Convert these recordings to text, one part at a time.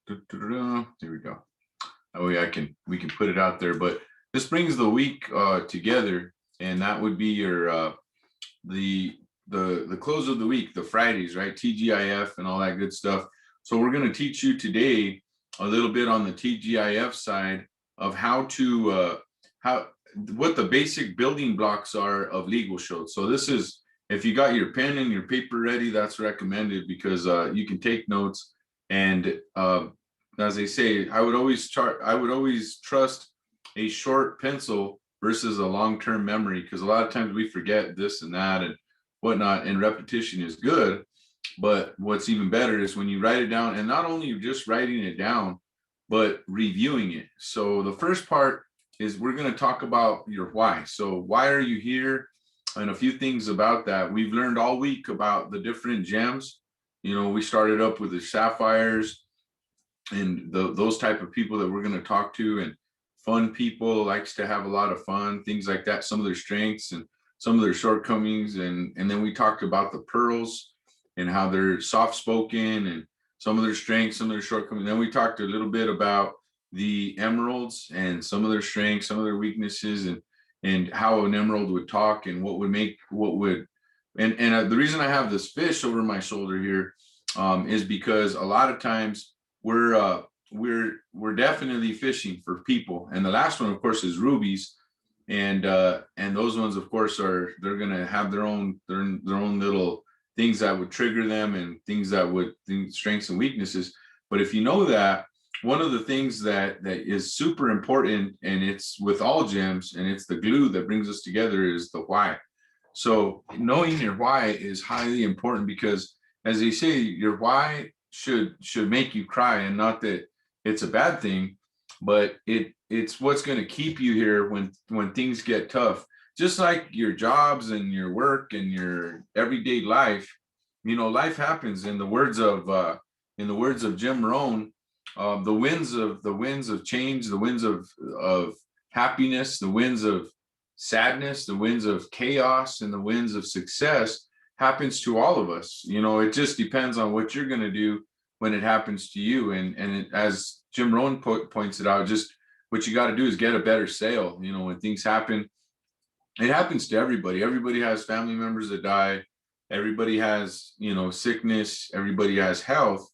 Here we go. That way we can put it out there. But this brings the week together, and that would be your the the close of the week, the Fridays, right? TGIF and all that good stuff. So we're going to teach you today a little bit on the TGIF side of how to how what the basic building blocks are of Legal Shield. So this is, if you got your pen and your paper ready, that's recommended because you can take notes. And as they say, I would always trust a short pencil versus a long-term memory, because a lot of times we forget this and that and whatnot, and repetition is good. But what's even better is when you write it down, and not only just writing it down, but reviewing it. So the first part is we're going to talk about your why. So why are you here? And a few things about that. We've learned all week about the different gems. You know, we started up with the sapphires and those type of people that we're going to talk to, and fun people, likes to have a lot of fun, things like that, some of their strengths and some of their shortcomings. And then we talked about the pearls and how they're soft spoken and some of their strengths, some of their shortcomings. Then we talked a little bit about the emeralds and some of their strengths, some of their weaknesses, and how an emerald would talk and the reason I have this fish over my shoulder here is because a lot of times we're definitely fishing for people. And the last one, of course, is rubies, and those ones, of course, they're gonna have their own little things that would trigger them and strengths and weaknesses. But if you know that, one of the things that is super important, and it's with all gems, and it's the glue that brings us together, is the why. So knowing your why is highly important, because as they say, your why should make you cry, and not that it's a bad thing, but it's what's going to keep you here when things get tough. Just like your jobs and your work and your everyday life, you know, life happens. In the words of Jim Rohn, the winds of change, the winds of happiness, the winds of sadness, the winds of chaos, and the winds of success happens to all of us. You know, it just depends on what you're going to do when it happens to you. As Jim Rohn points it out, just what you got to do is get a better sail. You know, when things happen, it happens to everybody. Everybody has family members that die. Everybody has, you know, sickness. Everybody has health.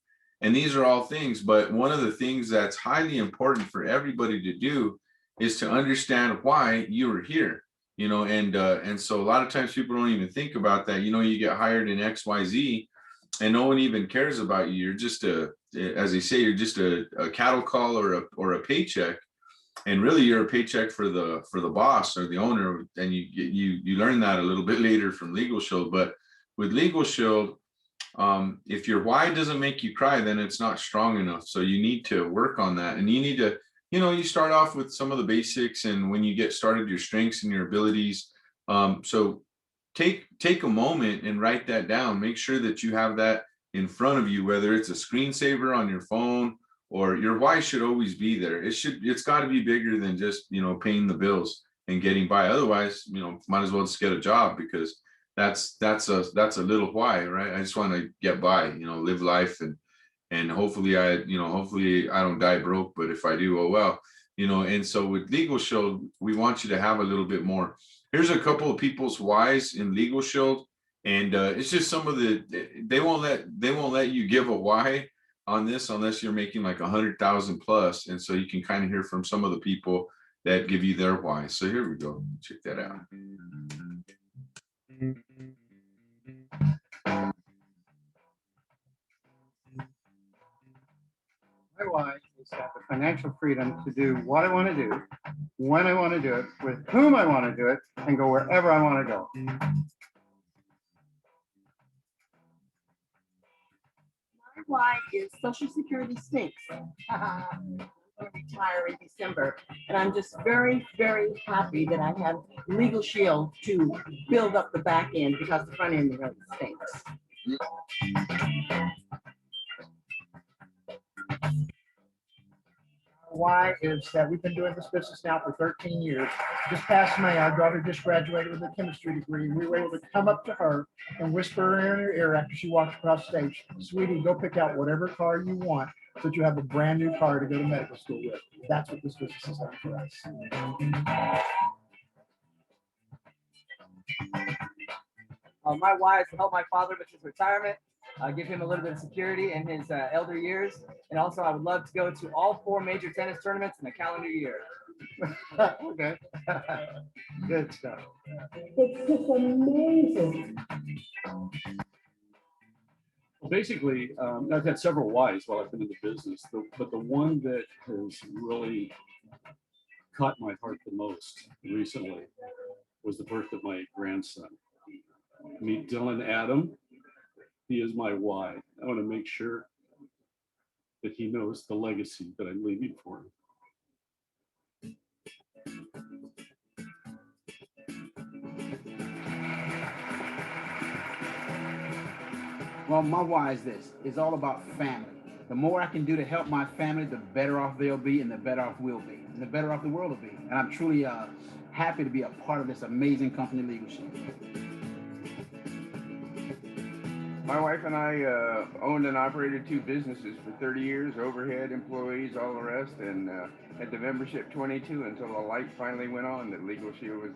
And these are all things. But one of the things that's highly important for everybody to do is to understand why you are here. You know, and so a lot of times people don't even think about that. You know, you get hired in XYZ and no one even cares about you. You're just as they say, you're just a cattle call or a paycheck. And really you're a paycheck for the boss or the owner. And you learn that a little bit later from Legal Shield. But with Legal Shield, if your why doesn't make you cry, then it's not strong enough. So you need to work on that, and you need to, you know, you start off with some of the basics, and when you get started, your strengths and your abilities. So take a moment and write that down. Make sure that you have that in front of you, whether it's a screensaver on your phone, or your why should always be there. It's got to be bigger than just, you know, paying the bills and getting by. Otherwise, you know, might as well just get a job, because that's a little why, right? I just want to get by, you know, live life, and hopefully I don't die broke, but if I do, oh well, you know. And so with Legal Shield, we want you to have a little bit more. Here's a couple of people's whys in Legal Shield, and it's just some of they won't let you give a why on this unless you're making like 100,000 plus, and so you can kind of hear from some of the people that give you their why. So here we go, check that out. My why is to have the financial freedom to do what I want to do, when I want to do it, with whom I want to do it, and go wherever I want to go. My why is Social Security stinks. I'm going to retire in December, and I'm just very, very happy that I have Legal Shield to build up the back end, because the front end really stinks. Why is that we've been doing this business now for 13 years. This past May, our daughter just graduated with a chemistry degree, and we were able to come up to her and whisper in her ear after she walked across stage, "Sweetie, go pick out whatever car you want. so that you have a brand new car to go to medical school with. That's what this business has done for us. My why is to help my father with his retirement, give him a little bit of security in his elder years. And also I would love to go to all 4 major tennis tournaments in a calendar year. Okay. Good stuff. It's just amazing. Well, basically, I've had several whys while I've been in the business, but the one that has really caught my heart the most recently was the birth of my grandson. Meet Dylan Adam. He is my why. I want to make sure that he knows the legacy that I'm leaving for him. Well, my why is this. It's all about family. The more I can do to help my family, the better off they'll be and the better off we'll be. And the better off the world will be. And I'm truly happy to be a part of this amazing company, Legal Shield. My wife and I owned and operated 2 businesses for 30 years, overhead, employees, all the rest, and had the membership 22 until the light finally went on that Legal Shield was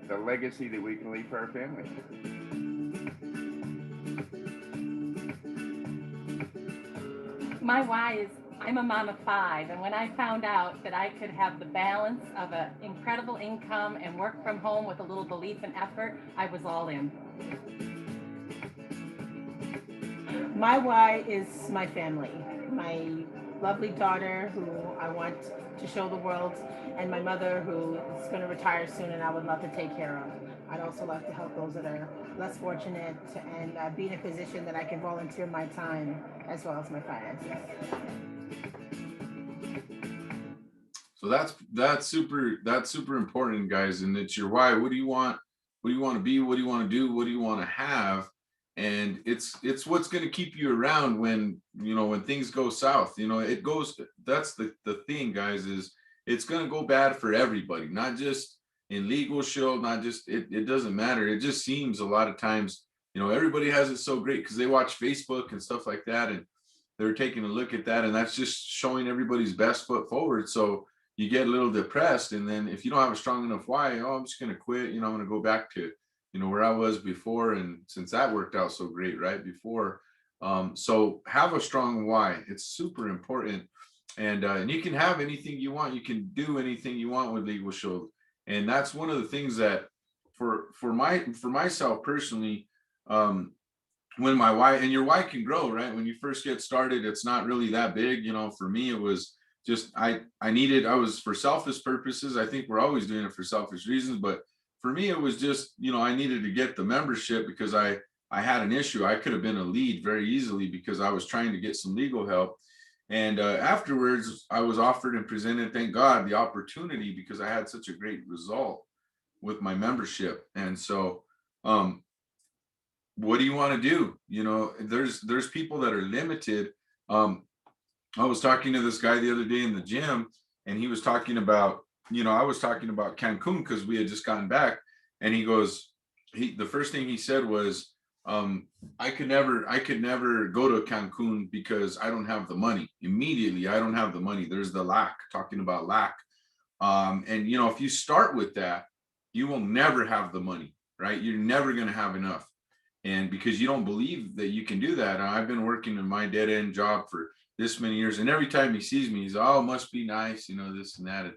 the legacy that we can leave for our family. My why is I'm a mom of 5, and when I found out that I could have the balance of an incredible income and work from home with a little belief and effort, I was all in. My why is my family, my lovely daughter who I want to show the world, and my mother who is going to retire soon and I would love to take care of. I'd also love to help those that are less fortunate and be in a position that I can volunteer my time as well as my finances. So that's super important, guys. And it's your why. What do you want? What do you want to be? What do you want to do? What do you want to have? And it's what's going to keep you around when things go south. It goes. That's the thing, guys. Is it's going to go bad for everybody, not just in Legal Shield, not just it doesn't matter. It just seems a lot of times, everybody has it so great because they watch Facebook and stuff like that, and they're taking a look at that, and that's just showing everybody's best foot forward. So you get a little depressed, and then if you don't have a strong enough why, I'm just going to quit. I'm going to go back to where I was before, and since that worked out so great right before. So have a strong why. It's super important, and you can have anything you want. You can do anything you want with Legal Shield. And that's one of the things that for myself personally, when my why, and your why can grow, right? When you first get started, it's not really that big. For me, it was just, I was for selfish purposes. I think we're always doing it for selfish reasons, but for me, it was just, I needed to get the membership because I had an issue. I could have been a lead very easily because I was trying to get some legal help. And afterwards, I was offered and presented, thank God, the opportunity because I had such a great result with my membership. And so, what do you want to do? There's people that are limited. I was talking to this guy the other day in the gym, and he was talking about, I was talking about Cancun because we had just gotten back, and he goes, the first thing he said was, I could never go to Cancun because I don't have the money. Immediately, I don't have the money. There's the lack, talking about lack. And if you start with that, you will never have the money, right? You're never going to have enough. And because you don't believe that you can do that. I've been working in my dead end job for this many years. And every time he sees me, he's, oh, must be nice, this and that. And,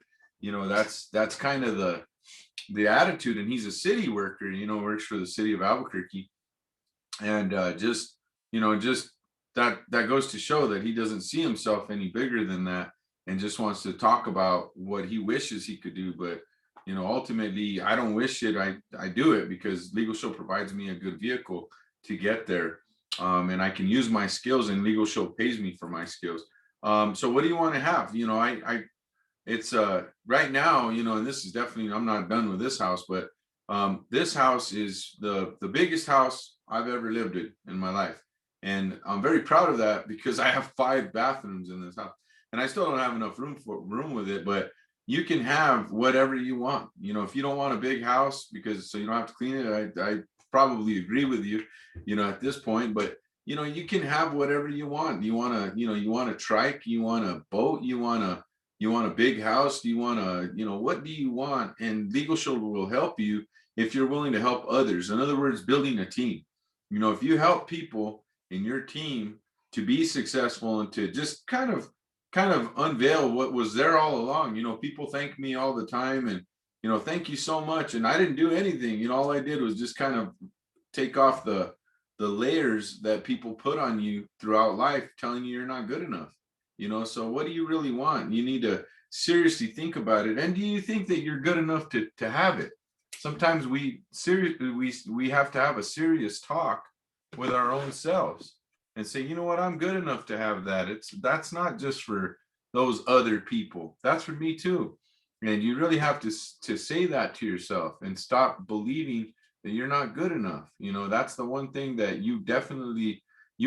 that's kind of the attitude. And he's a city worker, works for the city of Albuquerque. And just that goes to show that he doesn't see himself any bigger than that, and just wants to talk about what he wishes he could do. But ultimately, I don't wish it. I do it because Legal Shield provides me a good vehicle to get there, and I can use my skills, and Legal Shield pays me for my skills. So what do you want to have? It's right now, and this is definitely, I'm not done with this house, but this house is the biggest house I've ever lived in my life. And I'm very proud of that because I have 5 bathrooms in this house, and I still don't have enough room with it, but you can have whatever you want. If you don't want a big house so you don't have to clean it, I probably agree with you, at this point, but you know, you can have whatever you want. You want to, you know, you want a trike, you want a boat, you want a big house, you want a, you know, what do you want? And Legal Shield will help you if you're willing to help others. In other words, building a team. You know, if you help people in your team to be successful and to just kind of unveil what was there all along. You know, people thank me all the time and, you know, thank you so much. And I didn't do anything. You know, all I did was just kind of take off the layers that people put on you throughout life, telling you you're not good enough. You know, so what do you really want? You need to seriously think about it. And do you think that you're good enough to have it? Sometimes we have to have a serious talk with our own selves and say, you know what, I'm good enough to have that. That's not just for those other people. That's for me too. And you really have to say that to yourself and stop believing that you're not good enough. You know, that's the one thing that you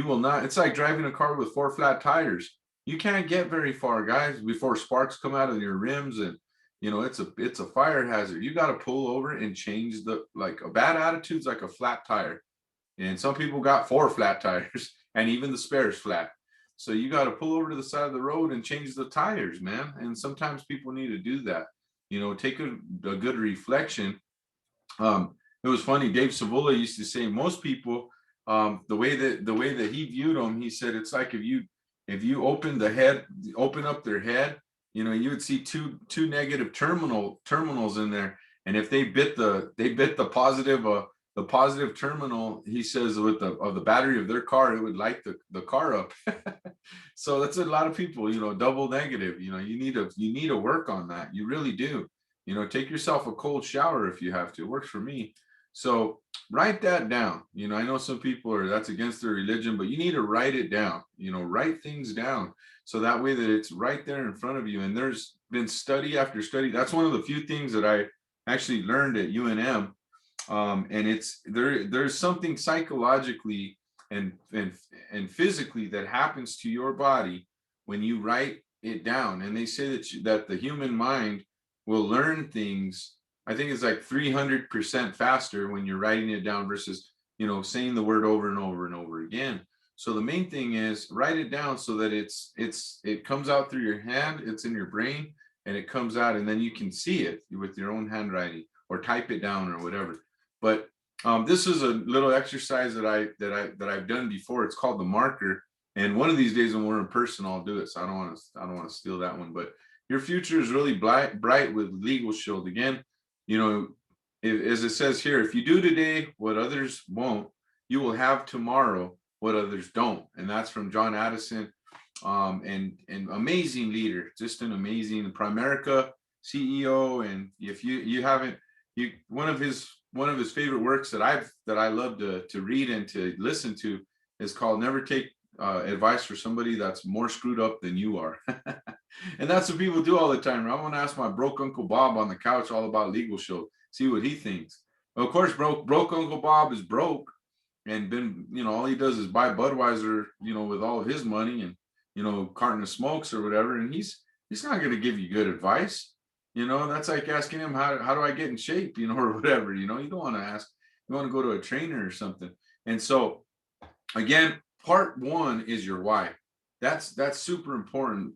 will not. It's like driving a car with 4 flat tires. You can't get very far, guys, before sparks come out of your rims, and you know it's a fire hazard. You got to pull over and change like a bad attitude's like a flat tire. And some people got 4 flat tires and even the spare's flat. So you got to pull over to the side of the road and change the tires, man. And sometimes people need to do that. You know, take a good reflection. It was funny. Dave Savula used to say most people, the way that he viewed them, he said it's like if you open up their head, you know, you would see two negative terminals in there, and if they bit the positive terminal, he says, with the battery of their car, it would light the car up. So that's a lot of people, you know, double negative. You know, you need to work on that. You really do. You know, take yourself a cold shower if you have to. It works for me. So write that down. You know, I know some people that's against their religion, but you need to write it down. You know, write things down so that way that it's right there in front of you. And there's been study after study. That's one of the few things that I actually learned at UNM. And it's there's something psychologically and physically that happens to your body when you write it down. And they say that the human mind will learn things. I think it's like 300% faster when you're writing it down versus, you know, saying the word over and over and over again. So the main thing is write it down so that it comes out through your hand, it's in your brain, and it comes out, and then you can see it with your own handwriting or type it down or whatever. But this is a little exercise that I've done before. It's called the marker. And one of these days when we're in person, I'll do it. So I don't want to steal that one. But your future is really bright with Legal Shield. Again, you know, as it says here, if you do today what others won't, you will have tomorrow what others don't. And that's from John Addison, and amazing leader, just an amazing Primerica CEO. And if you haven't, one of his favorite works that I love to read and to listen to is called Never Take Advice for Somebody That's More Screwed Up Than You Are. And that's what people do all the time. I want to ask my broke Uncle Bob on the couch all about Legal Shield, see what he thinks. Well, of course, broke Uncle Bob is broke and been, you know, all he does is buy Budweiser, you know, with all of his money and, you know, carton of smokes or whatever. And he's not going to give you good advice. You know, that's like asking him, how do I get in shape, you know, or whatever. You know, you don't want to ask, you want to go to a trainer or something. And so again, part one is your why. That's super important.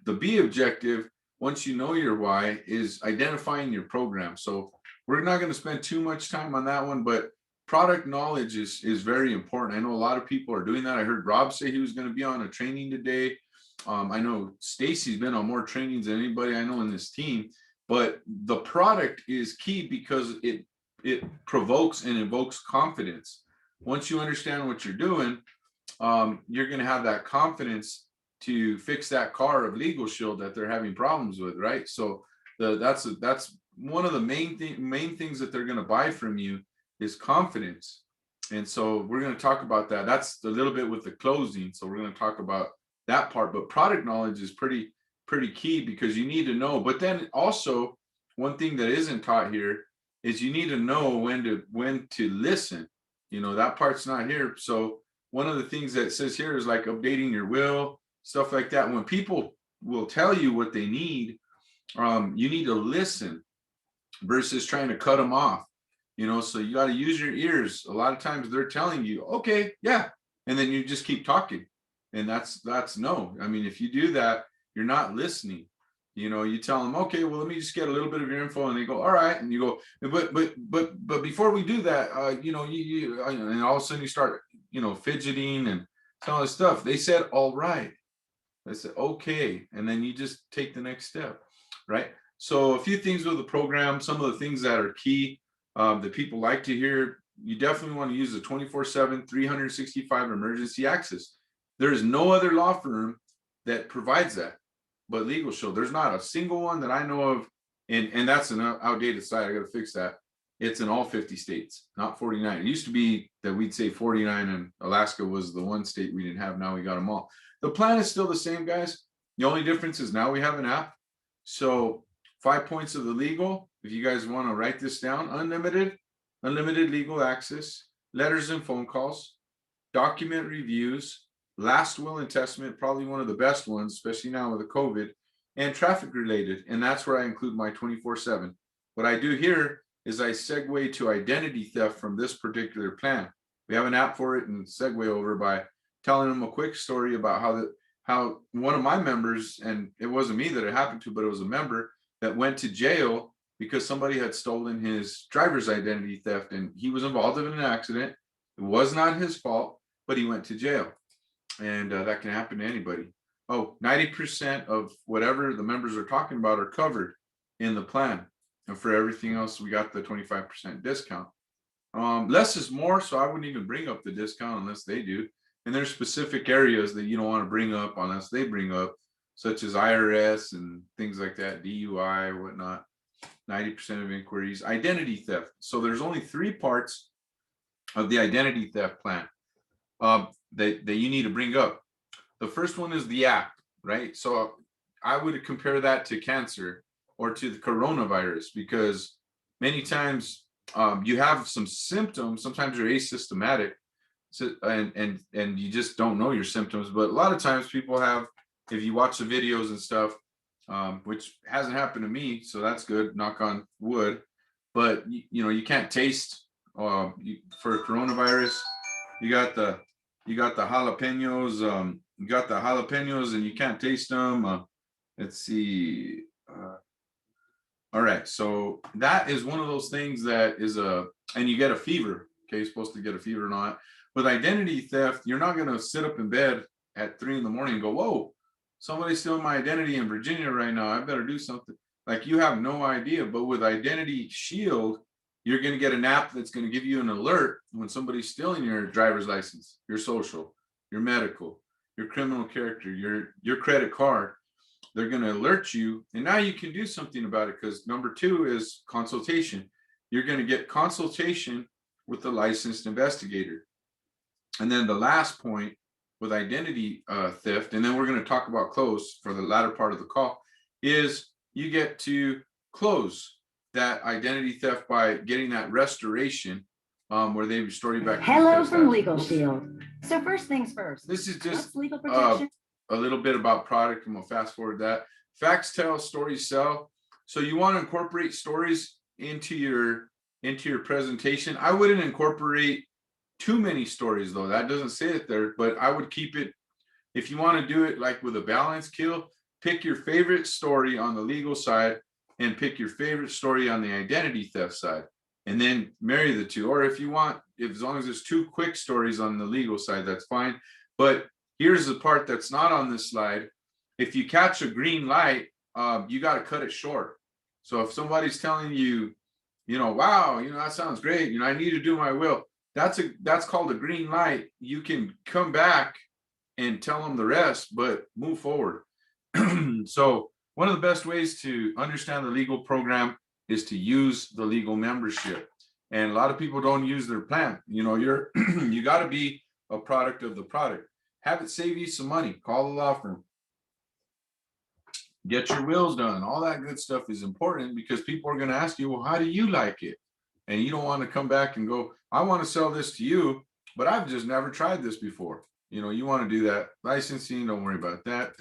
The B objective, once you know your why, is identifying your program. So we're not going to spend too much time on that one, but product knowledge is very important. I know a lot of people are doing that. I heard Rob say he was going to be on a training today. I know Stacy's been on more trainings than anybody I know in this team, but the product is key because it provokes and invokes confidence. Once you understand what you're doing, you're going to have that confidence to fix that car of Legal Shield that they're having problems with, right? So that's one of the main things that they're going to buy from you is confidence. And so we're going to talk about that. That's a little bit with the closing. So we're going to talk about that part, but product knowledge is pretty key because you need to know. But then also one thing that isn't taught here is you need to know when to listen. You know, that part's not here. So one of the things that says here is like updating your will, stuff like that. When people will tell you what they need, you need to listen versus trying to cut them off. You know, so you got to use your ears. A lot of times they're telling you, okay, yeah, and then you just keep talking. And that's no. I mean, if you do that, you're not listening. You know, you tell them, okay, well, let me just get a little bit of your info, and they go, all right, and you go, but before we do that, you know, and all of a sudden you start, you know, fidgeting and all this stuff. They said, all right. I said, okay, and then you just take the next step, right? So a few things with the program, some of the things that are key that people like to hear. You definitely want to use the 24/7, 365 emergency access. There is no other law firm that provides that but Legal Shield. There's not a single one that I know of, and that's an outdated site. I got to fix that. It's in all 50 states, not 49. It used to be that we'd say 49, and Alaska was the one state we didn't have. Now we got them all. The plan is still the same, guys. The only difference is now we have an app. So 5 points of the legal, if you guys want to write this down: unlimited legal access, letters and phone calls, document reviews, last will and testament, probably one of the best ones, especially now with the COVID, and traffic related. And that's where I include my 24/7. What I do here is I segue to identity theft from this particular plan. We have an app for it, and segue over by telling them a quick story about how one of my members, and it wasn't me that it happened to, but it was a member that went to jail because somebody had stolen his driver's identity theft, and he was involved in an accident. It was not his fault, but he went to jail. And that can happen to anybody. Oh, 90% of whatever the members are talking about are covered in the plan. And for everything else, we got the 25% discount. Less is more, so I wouldn't even bring up the discount unless they do. And there's specific areas that you don't want to bring up unless they bring up, such as IRS and things like that, DUI or whatnot. 90% of inquiries. Identity theft. So there's only 3 parts of the identity theft plan that you need to bring up. The first one is the app, right? So I would compare that to cancer or to the coronavirus, because many times you have some symptoms. Sometimes you're asymptomatic, so, and you just don't know your symptoms. But a lot of times people have, if you watch the videos and stuff, which hasn't happened to me, so that's good, knock on wood. But you know, you can't taste for coronavirus. You got the jalapenos. You got the jalapenos, and you can't taste them. Let's see. All right, so that is one of those things that is and you get a fever. Okay, you're supposed to get a fever or not. With identity theft, you're not going to sit up in bed at 3 a.m. and go, "Whoa, somebody's stealing my identity in Virginia right now. I better do something." Like, you have no idea. But with Identity Shield, you're going to get an app that's going to give you an alert when somebody's stealing your driver's license, your social, your medical, your criminal character, your credit card. They're going to alert you, and now you can do something about it, because number 2 is consultation. You're going to get consultation with the licensed investigator. And then the last point with identity theft, and then we're going to talk about close for the latter part of the call, is you get to close that identity theft by getting that restoration, where they restore you back. Hello from Legal Shield. So first things first. This is just what's legal protection? A little bit about product, and we'll fast forward that. Facts tell, stories sell. So you want to incorporate stories into your presentation. I wouldn't incorporate too many stories, though. That doesn't say it there, but I would keep it. If you want to do it like with a balance kill, pick your favorite story on the legal side and pick your favorite story on the identity theft side, and then marry the two. Or if you want, as long as there's 2 quick stories on the legal side, that's fine. But here's the part that's not on this slide. If you catch a green light, you got to cut it short. So if somebody's telling you, wow, that sounds great, I need to do my will, that's called a green light. You can come back and tell them the rest, but move forward. So one of the best ways to understand the legal program is to use the legal membership. And a lot of people don't use their plan. You got to be a product of the product. Have it save you some money. Call the law firm. Get your wills done. All that good stuff is important, because people are going to ask you, well, how do you like it? And you don't want to come back and go, I want to sell this to you, but I've just never tried this before. You want to do that. Licensing, don't worry about that.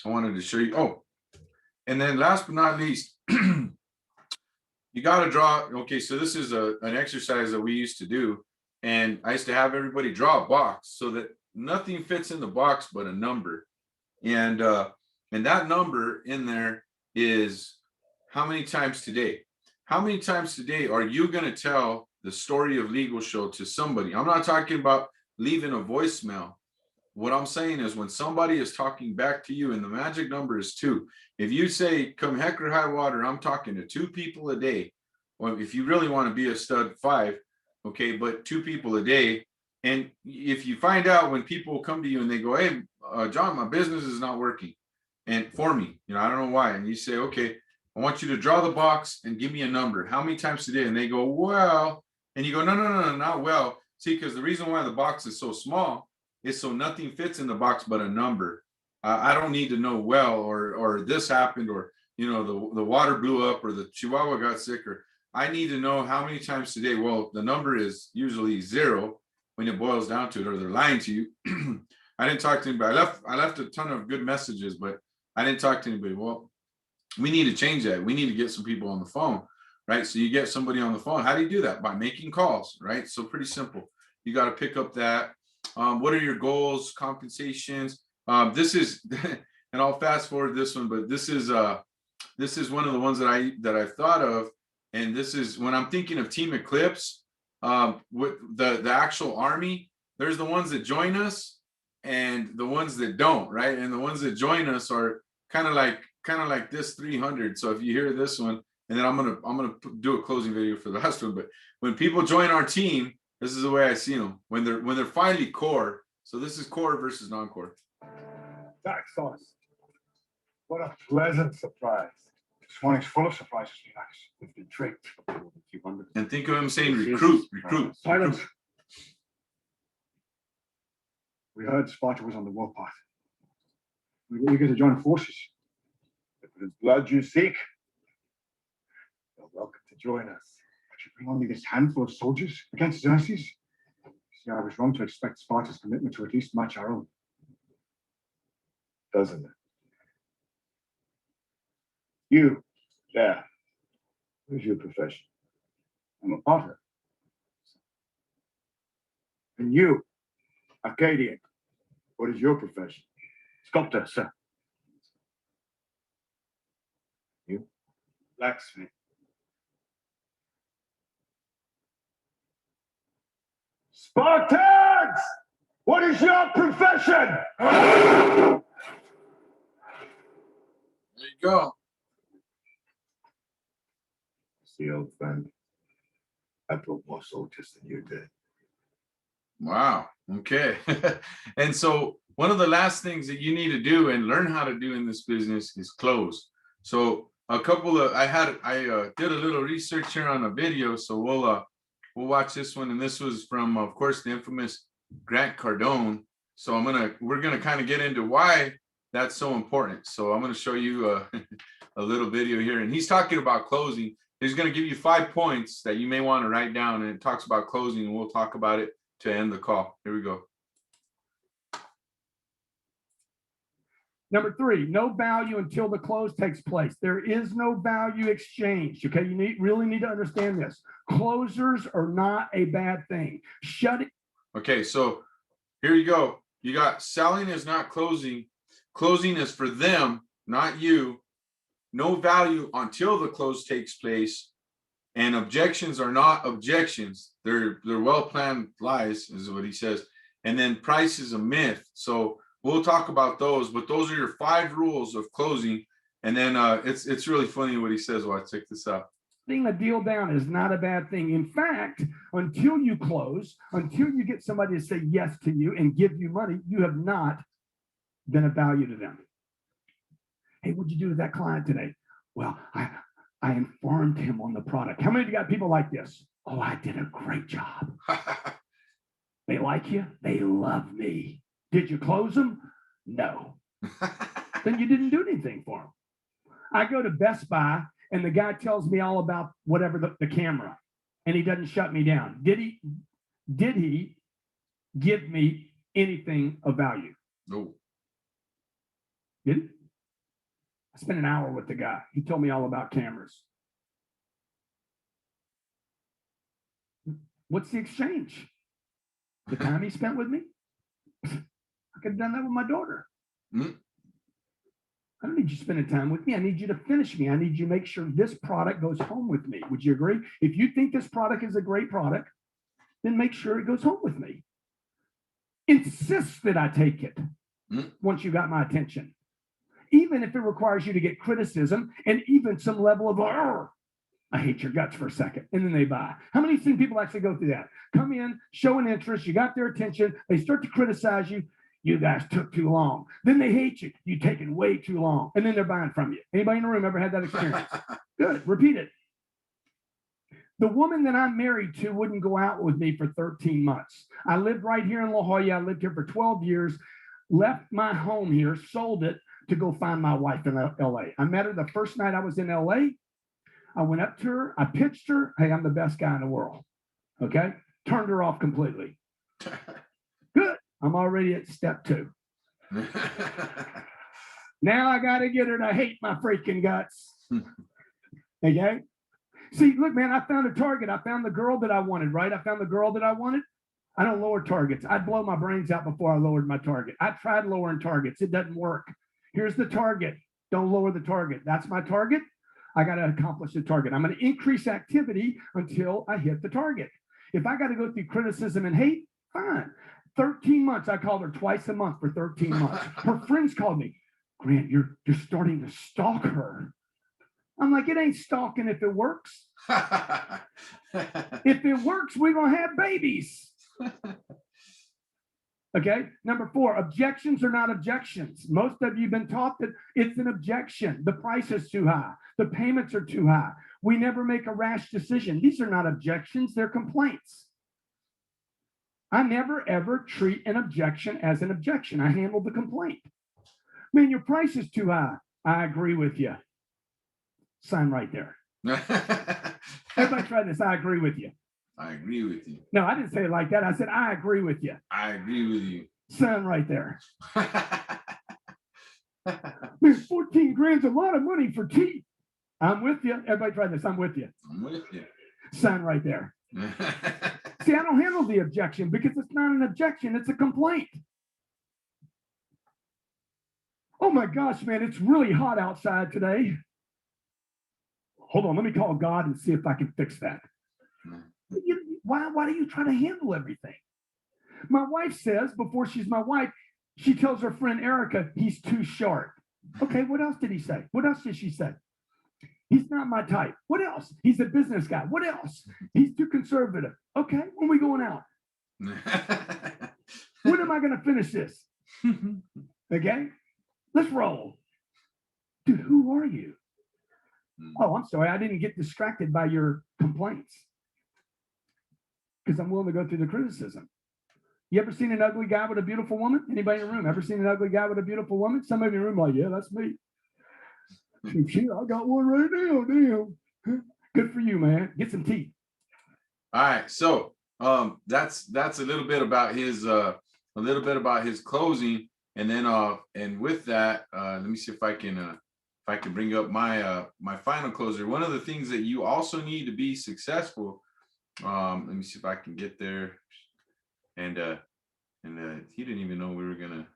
I wanted to show you. Oh, and then last but not least, you got to draw. Okay, so this is an exercise that we used to do. And I used to have everybody draw a box so that nothing fits in the box but a number. And that number in there is how many times today? How many times today are you going to tell the story of Legal Show to somebody? I'm not talking about leaving a voicemail. What I'm saying is when somebody is talking back to you, and the magic number is 2. If you say, come heck or high water, I'm talking to 2 people a day. Or if you really want to be a stud, 5, okay, but 2 people a day. And if you find out when people come to you and they go, hey, John, my business is not working. And for me, I don't know why. And you say, okay, I want you to draw the box and give me a number. How many times today? And they go, well, and you go, no, not well. See, because the reason why the box is so small is so nothing fits in the box but a number. I don't need to know well, or this happened, or, the water blew up, or the Chihuahua got sick, or I need to know how many times today. Well, the number is usually 0 when it boils down to it, or they're lying to you. I didn't talk to anybody. I left a ton of good messages, but I didn't talk to anybody. Well, we need to change that. We need to get some people on the phone, right? So you get somebody on the phone. How do you do that? By making calls, right? So pretty simple. You got to pick up that. What are your goals, compensations? This is, and I'll fast forward this one, but this is one of the ones that I've thought of. And this is when I'm thinking of Team Eclipse, with the actual army, there's the ones that join us and the ones that don't, right? And the ones that join us are kind of like this 300. So if you hear this one, and then I'm gonna do a closing video for the last one. But when people join our team, this is the way I see them when they're finally core. So this is core versus non-core. Dark sauce. What a pleasant surprise. This morning's full of surprises, Max. We've been tricked. And think of him saying recruit. Silence. We heard Sparta was on the warpath. We were eager to join forces. If it is blood you seek, you're welcome to join us. But you bring only this handful of soldiers against Xerxes? See, I was wrong to expect Sparta's commitment to at least match our own. Doesn't it? You, there. What's your profession? I'm a potter. And you, Arcadian, what is your profession? Sculptor, sir. You? Blacksmith. Spartans! What is your profession? There you go. See, old friend, I broke more soldiers than you did. Wow. Okay. And so one of the last things that you need to do and learn how to do in this business is close. So I did a little research here on a video. So we'll watch this one. And this was from, of course, the infamous Grant Cardone. So we're gonna kind of get into why that's so important. So I'm gonna show you a little video here, and he's talking about closing. He's gonna give you 5 points that you may want to write down, and it talks about closing, and we'll talk about it to end the call. Here we go. Number 3, no value until the close takes place. There is no value exchange. Okay, you really need to understand this. Closers are not a bad thing. Okay, so here you go. You got selling is not closing. Closing is for them, not you. No value until the close takes place. And objections are not objections. They're well-planned lies, is what he says. And then price is a myth. So we'll talk about those, but those are your 5 rules of closing. And then it's really funny what he says. Well, check this out. Putting a deal down is not a bad thing. In fact, until you close, until you get somebody to say yes to you and give you money, you have not been of value to them. Hey, what'd you do with that client today? Well, I informed him on the product. How many of you got people like this? Oh, I did a great job. They like you. They love me. Did you close them? No. Then you didn't do anything for them. I go to Best Buy and the guy tells me all about whatever the camera, and he doesn't shut me down. Did he give me anything of value? No. Did he? I spent an hour with the guy. He told me all about cameras. What's the exchange? The time he spent with me, I could have done that with my daughter. Mm. I don't need you spending time with me. I need you to finish me. I need you to make sure this product goes home with me. Would you agree? If you think this product is a great product, then make sure it goes home with me. Insist that I take it once you got my attention. Even if it requires you to get criticism and even some level of, I hate your guts for a second, and then they buy. How many seen people actually go through that? Come in, show an interest, you got their attention, they start to criticize you. You guys took too long. Then they hate you. You taking way too long. And then they're buying from you. Anybody in the room ever had that experience? Good. Repeat it. The woman that I'm married to wouldn't go out with me for 13 months. I lived right here in La Jolla. I lived here for 12 years, left my home here, sold it to go find my wife in LA. I met her the first night I was in LA. I went up to her. I pitched her. Hey, I'm the best guy in the world. Okay. Turned her off completely. Good. I'm already at step 2. Now I got to get her to hate my freaking guts. Okay. See, look, man, I found a target. I found the girl that I wanted, right? I found the girl that I wanted. I don't lower targets. I'd blow my brains out before I lowered my target. I tried lowering targets. It doesn't work. Here's the target. Don't lower the target. That's my target. I got to accomplish the target. I'm going to increase activity until I hit the target. If I got to go through criticism and hate, fine. 13 months. I called her twice a month for 13 months. Her friends called me, Grant, you're starting to stalk her. I'm like, it ain't stalking if it works. If it works, we're going to have babies. Okay. Number 4, objections are not objections. Most of you have been taught that it's an objection. The price is too high. The payments are too high. We never make a rash decision. These are not objections. They're complaints. I never, ever treat an objection as an objection. I handle the complaint. Man, your price is too high. I agree with you. Sign right there. Everybody try this. I agree with you. I agree with you. No, I didn't say it like that. I said, I agree with you. I agree with you. Sign right there. Man, 14 grand's a lot of money for tea. I'm with you. Everybody try this. I'm with you. I'm with you. Sign right there. See, I don't handle the objection because it's not an objection. It's a complaint. Oh my gosh, man, it's really hot outside today. Hold on, let me call God and see if I can fix that. Why do you try to handle everything? My wife says, before she's my wife, she tells her friend Erica, he's too short. Okay, what else did he say? What else did she say? He's not my type. What else? He's a business guy. What else? He's too conservative. Okay, when are we going out? When am I going to finish this? Okay, let's roll. Dude, who are you? Oh, I'm sorry. I didn't get distracted by your complaints because I'm willing to go through the criticism. You ever seen an ugly guy with a beautiful woman? Anybody in the room ever seen an ugly guy with a beautiful woman? Somebody in the room like, yeah, that's me. Shit, I got one right now. Damn. Good for you, man. Get some teeth. All right. So that's a little bit about his closing. And then and with that, let me see if I can bring up my my final closer. One of the things that you also need to be successful. Let me see if I can get there. And he didn't even know we were gonna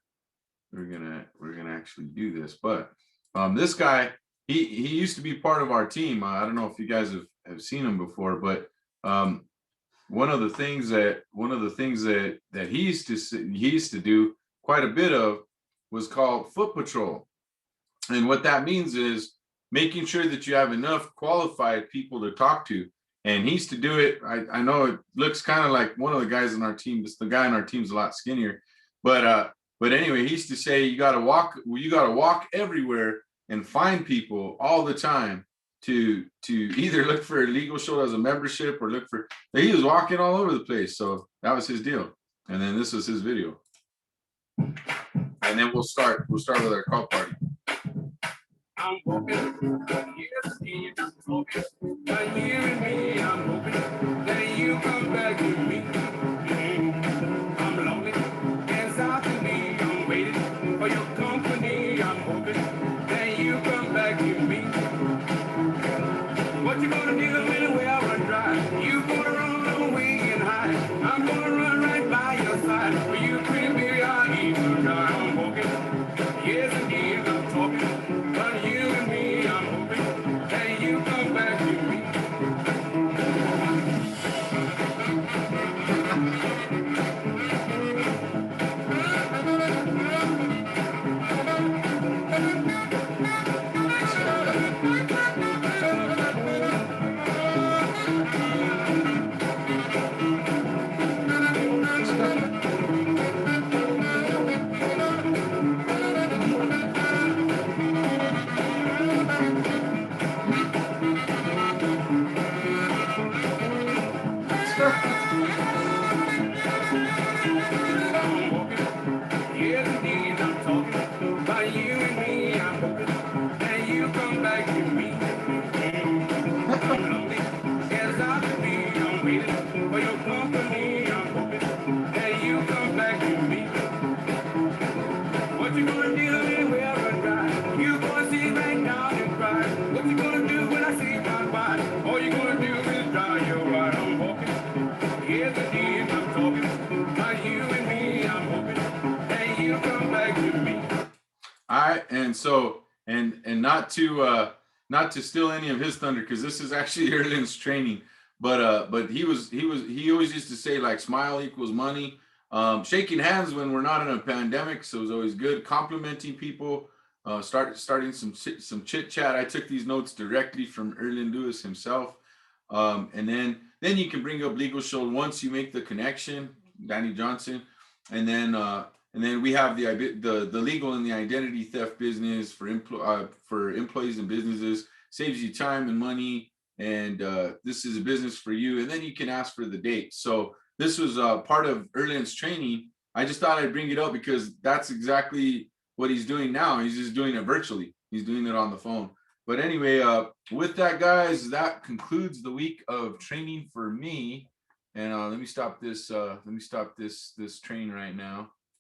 actually do this. But this guy, he used to be part of our team. I don't know if you guys have seen him before, but one of the things that he used to do quite a bit of was called foot patrol. And what that means is making sure that you have enough qualified people to talk to. And he used to do it. I know it looks kind of like one of the guys on our team. Just the guy on our team's a lot skinnier. But anyway, he used to say you gotta walk everywhere and find people all the time to either look for a legal show as a membership or look for. He was walking all over the place. So that was his deal. And then this was his video. And then we'll start with our call party. I'm hoping, yes, I'm hoping that you and me, I'm hoping that you come back with me. I'm lonely, and south to me, I'm waiting for your company. I'm hoping that you come back with me. What you gonna do when the well run dry? You gonna run away and hide. I'm gonna run right by your man. So, and not to steal any of his thunder, because this is actually Erland's training. But he always used to say, like, smile equals money. Shaking hands when we're not in a pandemic, so it's always good. Complimenting people, starting some chit chat. I took these notes directly from Erland Lewis himself. And then you can bring up Legal Shield once you make the connection, Danny Johnson, and then we have the legal and the identity theft business for employees and businesses. Saves you time and money, and this is a business for you. And then you can ask for the date. So this was part of Erland's training. I just thought I'd bring it up because that's exactly what he's doing now. He's just doing it virtually. He's doing it on the phone. But anyway, with that, guys, that concludes the week of training for me. And let me stop this. Let me stop this train right now.